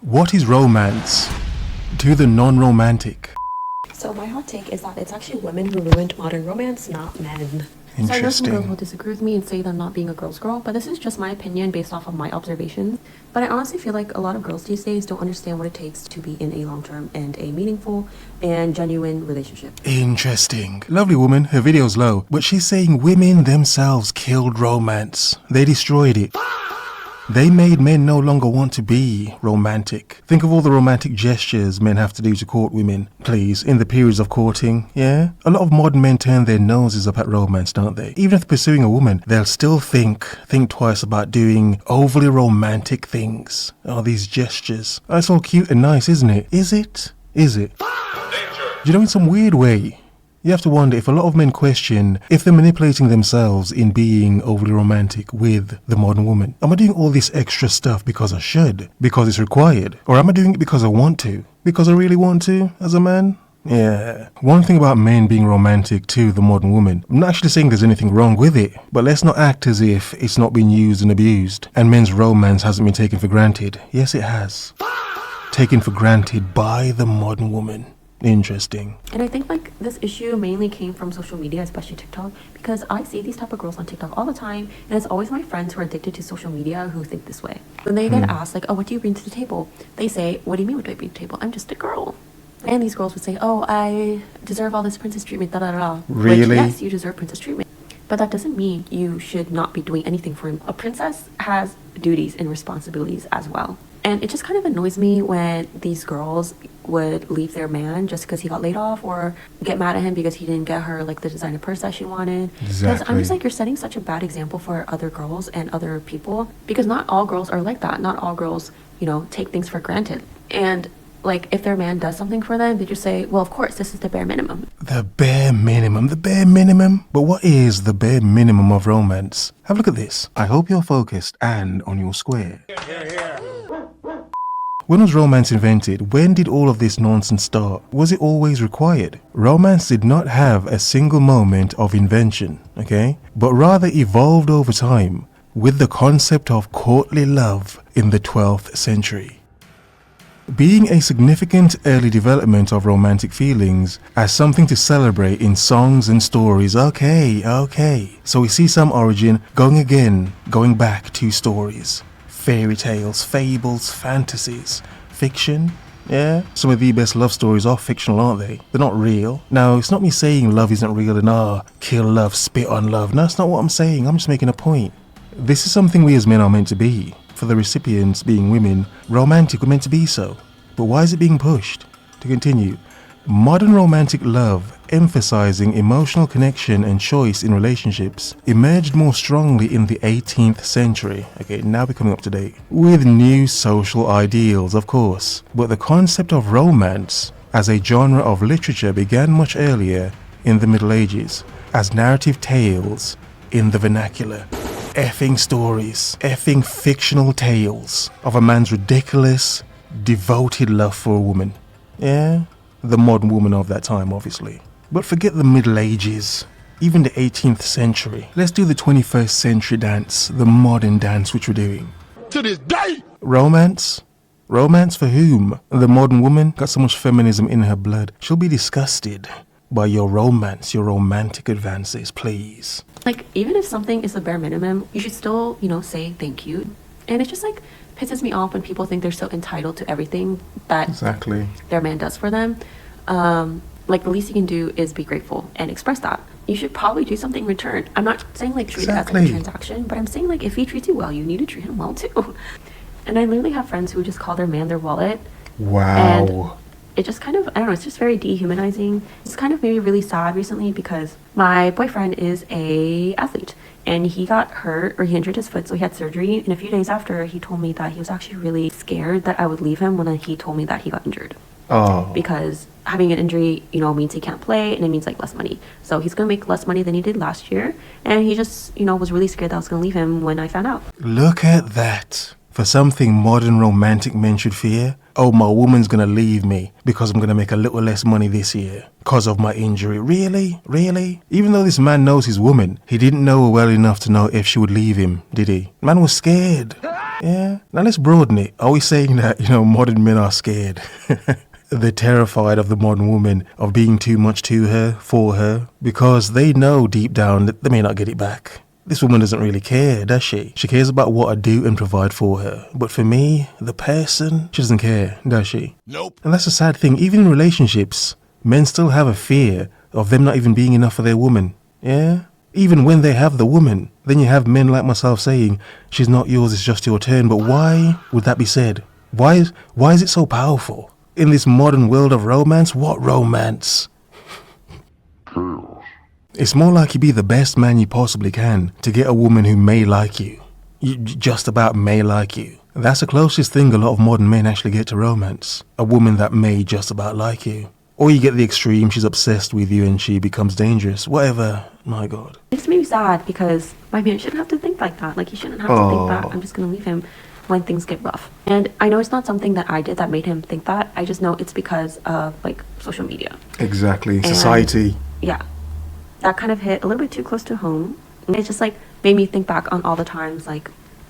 What is romance to the non-romantic? So my hot take is that it's actually women who ruined modern romance, not men. So I know some girls will disagree with me and say that I'm not being a girl's girl, but this is just my opinion based off of my observations. But I honestly feel like a lot of girls these days don't understand what it takes to be in a long-term and a meaningful and genuine relationship. Interesting. Lovely woman, her video's low, but she's saying women themselves killed romance. They destroyed it. They made men no longer want to be romantic. Think of all the romantic gestures men have to do to court women, please, in the periods of courting, yeah? A lot of modern men turn their noses up at romance, don't they? Even if pursuing a woman, they'll still think twice about doing overly romantic things. Oh, these gestures. That's all cute and nice, isn't it? Is it? Is it? You know, in some weird way, you have to wonder if a lot of men question if they're manipulating themselves in being overly romantic with the modern woman. Am I doing all this extra stuff because I should? Because it's required? Or am I doing it because I want to? Because I really want to as a man? Yeah. One thing about men being romantic to the modern woman, I'm not actually saying there's anything wrong with it, but let's not act as if it's not been used and abused and men's romance hasn't been taken for granted. Yes, it has. Taken for granted by the modern woman. Interesting. And I think like this issue mainly came from social media, especially TikTok, because I see these type of girls on TikTok all the time, and it's always my friends who are addicted to social media who think this way. When they get asked like, oh, what do you bring to the table? They say, what do you mean what do I bring to the table? I'm just a girl. And these girls would say, oh, I deserve all this princess treatment, da da da. Really? Like, yes, you deserve princess treatment. But that doesn't mean you should not be doing anything for him. A princess has duties and responsibilities as well. And it just kind of annoys me when these girls would leave their man just because he got laid off, or get mad at him because he didn't get her like the designer purse that she wanted. Exactly. I'm just like, you're setting such a bad example for other girls and other people, because not all girls are like that. Not all girls, you know, take things for granted. And like, if their man does something for them, they just say, well, of course, this is the bare minimum. The bare minimum, the bare minimum? But what is the bare minimum of romance? Have a look at this. I hope you're focused and on your square. When was romance invented? When did all of this nonsense start? Was it always required? Romance did not have a single moment of invention, okay? But rather evolved over time with the concept of courtly love in the 12th century. Being a significant early development of romantic feelings as something to celebrate in songs and stories. Okay. So we see some origin going back to stories. Fairy tales, fables, fantasies, fiction. Yeah, some of the best love stories are fictional, aren't they? They're not real. Now, it's not me saying love isn't real and kill love, spit on love. No, that's not what I'm saying. I'm just making a point. This is something we as men are meant to be. For the recipients being women, romantic were meant to be so. But why is it being pushed? To continue, modern romantic love, emphasizing emotional connection and choice in relationships, emerged more strongly in the 18th century. Okay, now we're coming up to date. With new social ideals, of course. But the concept of romance as a genre of literature began much earlier in the Middle Ages, as narrative tales in the vernacular. Effing stories, effing fictional tales of a man's ridiculous, devoted love for a woman. Yeah, the modern woman of that time, obviously. But forget the Middle Ages, even the 18th century. Let's do the 21st century dance, the modern dance which we're doing. To this day! Romance? Romance for whom? The modern woman got so much feminism in her blood. She'll be disgusted by your romance, your romantic advances, please. Like, even if something is the bare minimum, you should still, you know, say thank you. And it just like pisses me off when people think they're so entitled to everything that their man does for them. Like, the least you can do is be grateful and express that. You should probably do something in return. I'm not saying like treat it as like a transaction, but I'm saying like if he treats you well, you need to treat him well too. And I literally have friends who just call their man their wallet. Wow. And it just kind of, I don't know, it's just very dehumanizing. It's kind of made me really sad recently because my boyfriend is a athlete and he got hurt, or he injured his foot, so he had surgery. And a few days after, he told me that he was actually really scared that I would leave him when he told me that he got injured. Oh. Because having an injury, you know, means he can't play, and it means like less money. So he's gonna make less money than he did last year, and he just, you know, was really scared that I was gonna leave him when I found out. Look at that. for something modern romantic men should fear. Oh, my woman's gonna leave me because I'm gonna make a little less money this year because of my injury. Really? Really? Even though this man knows his woman, he didn't know her well enough to know if she would leave him, did he? Man was scared. Yeah. Now let's broaden it. Are we saying that, modern men are scared? They're terrified of the modern woman, of being too much to her, for her, because they know deep down that they may not get it back. This woman doesn't really care, does she? She cares about what I do and provide for her. But for me, the person, she doesn't care, does she? Nope. And that's a sad thing. Even in relationships, men still have a fear of them not even being enough for their woman. Yeah? Even when they have the woman, then you have men like myself saying, she's not yours, it's just your turn. But why would that be said? Why is it so powerful? In this modern world of romance, what romance? It's more like you be the best man you possibly can to get a woman who may like you. You just about may like you. That's the closest thing a lot of modern men actually get to romance. A woman that may just about like you. Or you get the extreme, she's obsessed with you and she becomes dangerous. Whatever. My God. It makes me sad because my man shouldn't have to think like that. Like, he shouldn't have to think that I'm just going to leave him when things get rough. And I know it's not something that I did that made him think that. I just know it's because of, social media. Exactly. And, society. Yeah. That kind of hit a little bit too close to home. And it just, made me think back on all the times,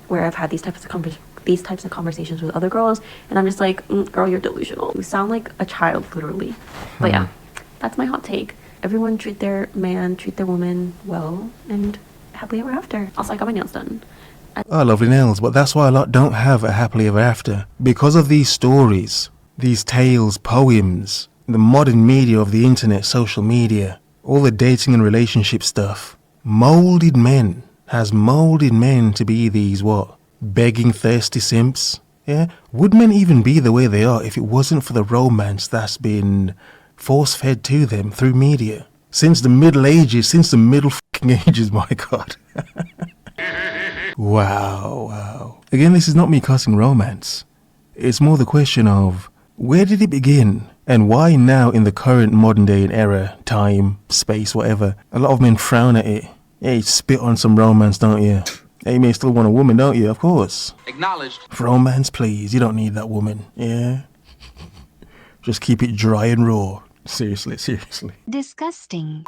where I've had these types of conversations with other girls. And I'm just like, girl, you're delusional. You sound like a child, literally. But yeah, that's my hot take. Everyone treat their man, treat their woman well, and happily ever after. Also, I got my nails done. Lovely nails, but that's why a lot don't have a happily ever after. Because of these stories, these tales, poems, the modern media of the internet, social media, all the dating and relationship stuff, has molded men to be these begging thirsty simps. Yeah? Would men even be the way they are if it wasn't for the romance that's been force-fed to them through media? Since the Middle Ages, my God. Wow. Again, this is not me cussing romance. It's more the question of, where did it begin? And why now in the current modern day and era, time, space, whatever, a lot of men frown at it. Hey, spit on some romance, don't you? Hey, you may still want a woman, don't you? Of course. Acknowledged. Romance, please. You don't need that woman. Yeah? Just keep it dry and raw. Seriously. Disgusting.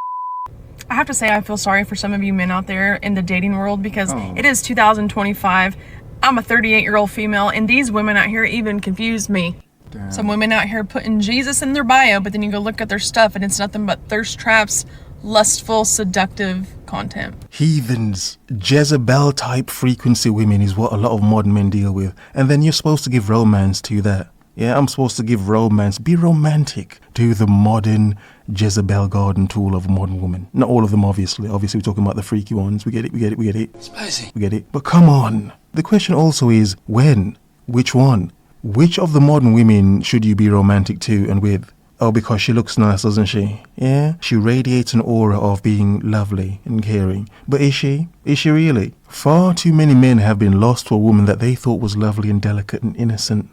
I have to say, I feel sorry for some of you men out there in the dating world because it is 2025. I'm a 38-year-old female, and these women out here even confuse me. Damn. Some women out here putting Jesus in their bio, but then you go look at their stuff, and it's nothing but thirst traps, lustful, seductive content. Heathens, Jezebel-type frequency women is what a lot of modern men deal with. And then you're supposed to give romance to that. Yeah, I'm supposed to give romance, be romantic to the modern Jezebel garden tool of a modern woman. Not all of them, obviously. Obviously, we're talking about the freaky ones. We get it. Spicy. We get it. But come on. The question also is, when? Which one? Which of the modern women should you be romantic to and with? Oh, because she looks nice, doesn't she? Yeah? She radiates an aura of being lovely and caring. But is she? Is she really? Far too many men have been lost to a woman that they thought was lovely and delicate and innocent.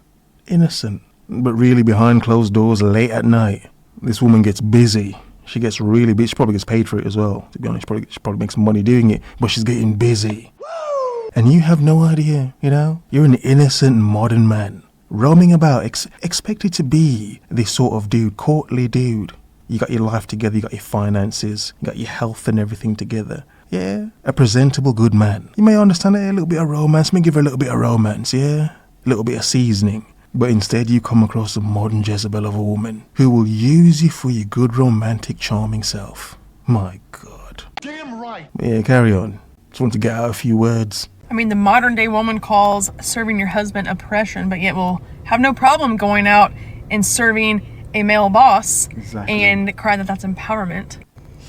But really behind closed doors late at night, this woman gets busy. She gets really busy. She probably gets paid for it as well. To be honest, she probably makes some money doing it, but she's getting busy. Woo! And you have no idea, You're an innocent modern man, roaming about, expected to be this sort of dude, courtly dude. You got your life together, you got your finances, you got your health and everything together. Yeah, a presentable good man. You may understand a little bit of romance, may give her a little bit of romance, yeah? A little bit of seasoning. But instead you come across a modern Jezebel of a woman who will use you for your good, romantic, charming self. My God. Damn right. Yeah, carry on. Just want to get out a few words. I mean, the modern day woman calls serving your husband oppression, but yet will have no problem going out and serving a male boss and cry that that's empowerment.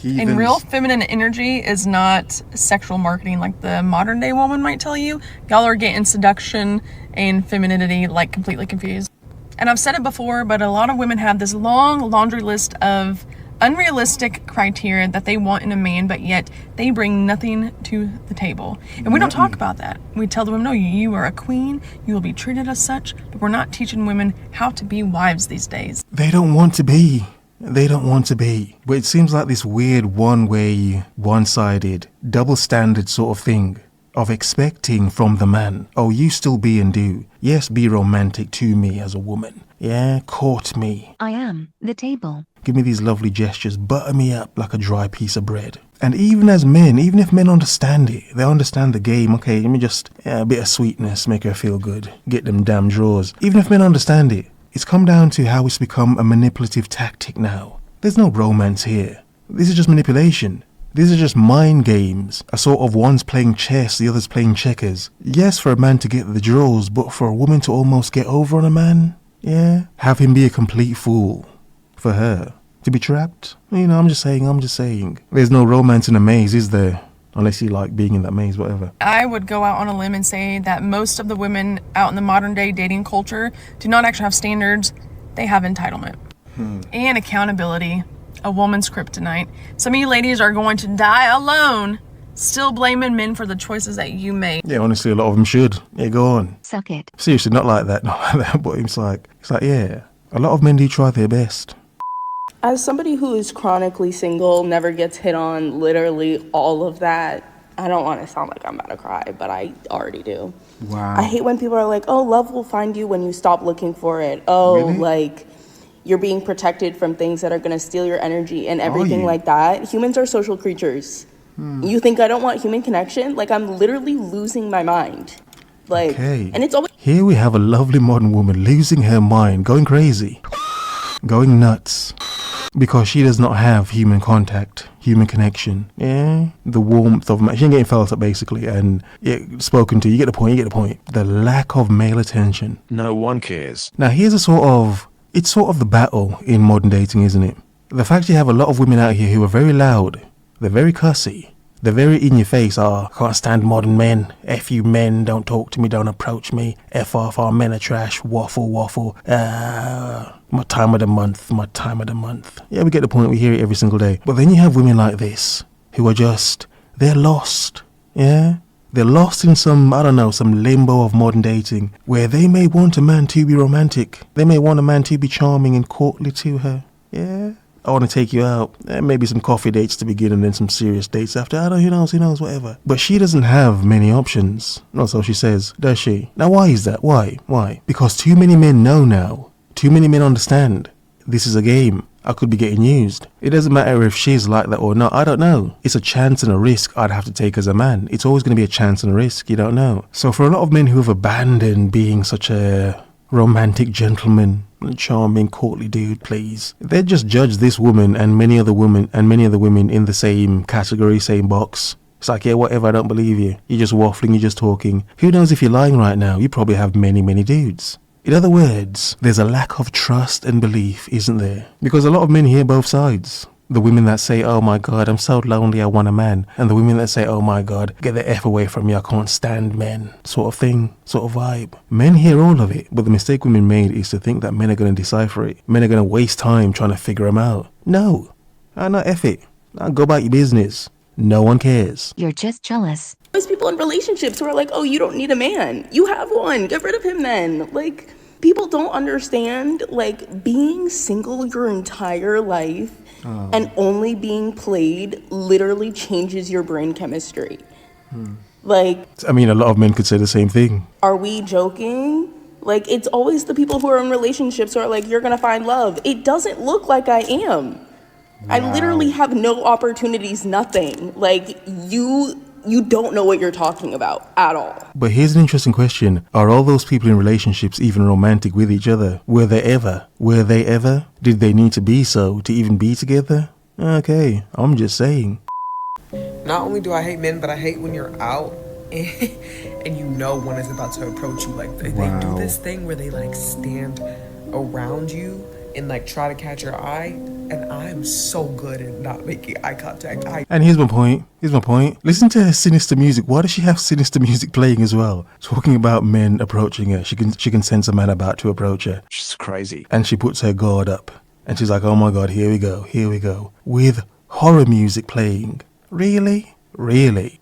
And real feminine energy is not sexual marketing like the modern day woman might tell you. Y'all are getting seduction and femininity completely confused. And I've said it before, but a lot of women have this long laundry list of unrealistic criteria that they want in a man, but yet they bring nothing to the table. And we don't talk about that. We tell the women, no, you are a queen, you will be treated as such, but we're not teaching women how to be wives these days. They don't want to be. But it seems like this weird one-way, one-sided, double standard sort of thing. of expecting from the man, oh, you still be and do. Yes, be romantic to me as a woman. Yeah, court me. I am the table. Give me these lovely gestures, butter me up like a dry piece of bread. And even as men, even if men understand it, they understand the game. Okay, let me just, a bit of sweetness, make her feel good. Get them damn drawers. Even if men understand it, it's come down to how it's become a manipulative tactic now. There's no romance here. This is just manipulation. These are just mind games. A sort of one's playing chess, the other's playing checkers. Yes, for a man to get the draws, but for a woman to almost get over on a man? Yeah? Have him be a complete fool. For her to be trapped? You know, I'm just saying. There's no romance in a maze, is there? Unless you like being in that maze, whatever. I would go out on a limb and say that most of the women out in the modern day dating culture do not actually have standards. They have entitlement and accountability. A woman's kryptonite. Some of you ladies are going to die alone, still blaming men for the choices that you made. Yeah, honestly, a lot of them should. Yeah, go on. Suck it. Seriously, not like that, but it's like, yeah, a lot of men do try their best. As somebody who is chronically single, never gets hit on, literally all of that, I don't want to sound like I'm about to cry, but I already do. Wow. I hate when people are like, oh, love will find you when you stop looking for it. Oh, really? Like, you're being protected from things that are going to steal your energy and everything like that. Humans are social creatures. You think I don't want human connection? Like, I'm literally losing my mind. Like, okay. And it's always... Here we have a lovely modern woman losing her mind, going crazy, going nuts. Because she does not have human contact, human connection. Yeah? The warmth of... She ain't getting felt up, basically. And spoken to. You get the point. The lack of male attention. No one cares. Now, here's it's sort of the battle in modern dating, isn't it? The fact you have a lot of women out here who are very loud. They're very cussy. They're very in your face. Oh, can't stand modern men. F you men, don't talk to me, don't approach me. F off, our men are trash. Waffle. My time of the month. Yeah, we get the point. We hear it every single day. But then you have women like this who are they're lost. Yeah? They're lost in some limbo of modern dating where they may want a man to be romantic. They may want a man to be charming and courtly to her. Yeah? I want to take you out. Maybe some coffee dates to begin and then some serious dates after. I don't know, who knows, whatever. But she doesn't have many options. Not so she says, does she? Now why is that? Why? Because too many men know now. Too many men understand. This is a game. I could be getting used. It doesn't matter if she's like that or not. I don't know. It's a chance and a risk I'd have to take as a man. It's always going to be a chance and a risk. You don't know. So for a lot of men who have abandoned being such a romantic gentleman, charming, courtly dude, please, they just judge this woman and many other women in the same category, same box. It's like, yeah, whatever, I don't believe you. You're just waffling, you're just talking. Who knows if you're lying right now? You probably have many, many dudes. In other words, there's a lack of trust and belief, isn't there? Because a lot of men hear both sides. The women that say, oh my God, I'm so lonely, I want a man. And the women that say, oh my God, get the F away from me, I can't stand men. Sort of thing, sort of vibe. Men hear all of it, but the mistake women made is to think that men are going to decipher it. Men are going to waste time trying to figure them out. No. Not F it. Go about your business. No one cares. You're just jealous. There's people in relationships who are like, oh, you don't need a man. You have one. Get rid of him then. Like, people don't understand, like, being single your entire life and only being played literally changes your brain chemistry. Like, I mean, a lot of men could say the same thing. Are we joking? Like, it's always the people who are in relationships who are like, you're going to find love. It doesn't look like I am. Wow. I literally have no opportunities, nothing. Like, you don't know what you're talking about at all. But here's an interesting question. Are all those people in relationships even romantic with each other? Were they ever? Did they need to be so to even be together? Okay, I'm just saying. Not only do I hate men, but I hate when you're out and you know one is about to approach you. Like, they do this thing where they, like, stand around you and, like, try to catch your eye. And I'm so good at not making eye contact. And here's my point. Listen to her sinister music. Why does she have sinister music playing as well? Talking about men approaching her. She can sense a man about to approach her. She's crazy. And she puts her guard up. And she's like, oh my God, here we go. With horror music playing. Really?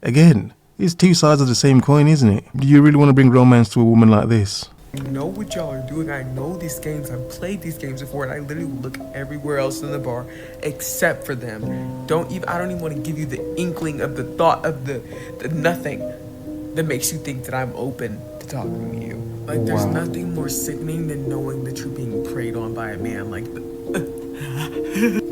Again, it's two sides of the same coin, isn't it? Do you really want to bring romance to a woman like this? I know what y'all are doing. I know these games. I've played these games before, and I literally look everywhere else in the bar except for them. I don't even want to give you the inkling of the thought of the nothing. that makes you think that I'm open to talking to you. Like, there's nothing more sickening than knowing that you're being preyed on by a man. Like,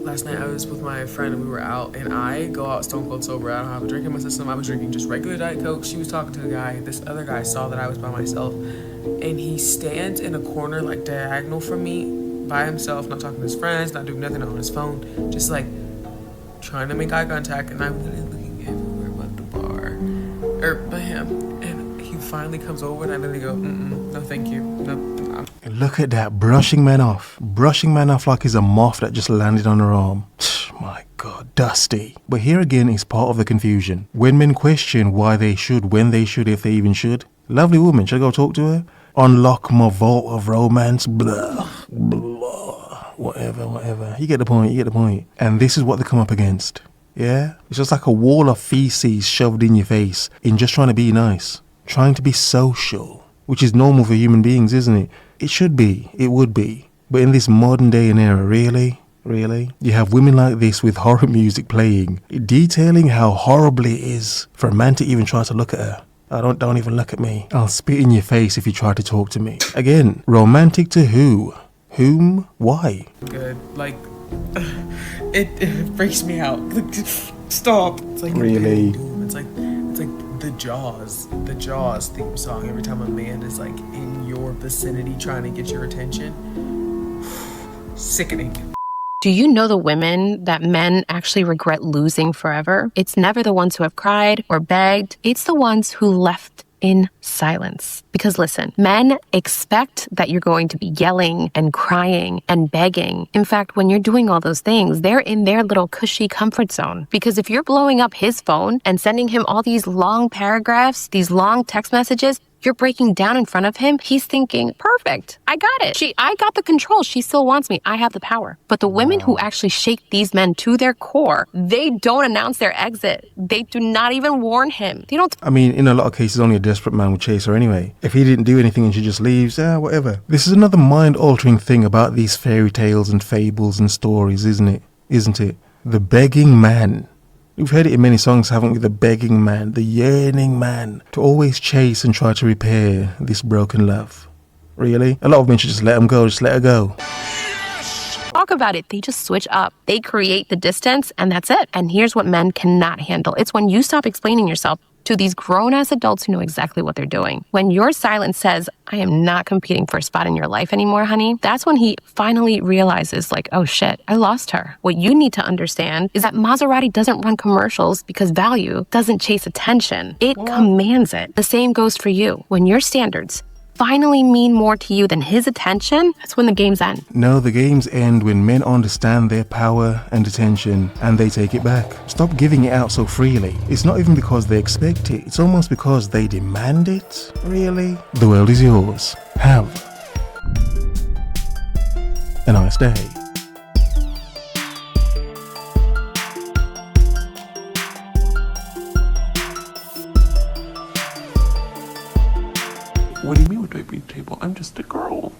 last night I was with my friend and we were out, and I go out stone cold sober. I don't have a drink in my system. I was drinking just regular Diet Coke. She was talking to a guy. This other guy saw that I was by myself, and he stands in a corner, like, diagonal from me, by himself, not talking to his friends, not doing nothing on his phone, just, like, trying to make eye contact, and I'm literally looking everywhere but the bar, or by him, and he finally comes over, and I literally go, no thank you, no. Look at that, brushing man off like he's a moth that just landed on her arm. My God, dusty. But here again is part of the confusion. When men question why they should, when they should, if they even should, lovely woman, should I go talk to her? Unlock my vault of romance, blah, blah, whatever. You get the point. And this is what they come up against. Yeah? It's just like a wall of feces shoved in your face in just trying to be nice. Trying to be social. Which is normal for human beings, isn't it? It should be. It would be. But in this modern day and era, really? You have women like this with horror music playing, detailing how horribly it is for a man to even try to look at her. Don't even look at me. I'll spit in your face if you try to talk to me. Again, romantic to who? Whom? Why? Good. Like, it freaks me out. Stop. It's like really. It's like the Jaws theme song. Every time a man is like in your vicinity trying to get your attention. Sickening. Do you know the women that men actually regret losing forever? It's never the ones who have cried or begged. It's the ones who left in silence. Because listen, men expect that you're going to be yelling and crying and begging. In fact, when you're doing all those things, they're in their little cushy comfort zone. Because if you're blowing up his phone and sending him all these long paragraphs, these long text messages, you're breaking down in front of him. He's thinking, perfect, I got it. I got the control. She still wants me. I have the power. But the women who actually shake these men to their core, they don't announce their exit. They do not even warn him. They don't. I mean, in a lot of cases, only a desperate man would chase her anyway. If he didn't do anything and she just leaves, whatever. This is another mind-altering thing about these fairy tales and fables and stories, isn't it? The begging man. We've heard it in many songs, haven't we? The begging man, the yearning man, to always chase and try to repair this broken love. Really? A lot of men should just let him go, just let her go. Talk about it. They just switch up. They create the distance, and that's it. And here's what men cannot handle. It's when you stop explaining yourself to these grown-ass adults who know exactly what they're doing. When your silence says, I am not competing for a spot in your life anymore, honey, that's when he finally realizes, like, oh shit, I lost her. What you need to understand is that Maserati doesn't run commercials because value doesn't chase attention. It commands it. The same goes for you. When your standards finally mean more to you than his attention, that's when the games end. No, the games end when men understand their power and attention and they take it back. Stop giving it out so freely. It's not even because they expect it. It's almost because they demand it. Really? The world is yours. Have a nice day. What do you mean with my big table? I'm just a girl.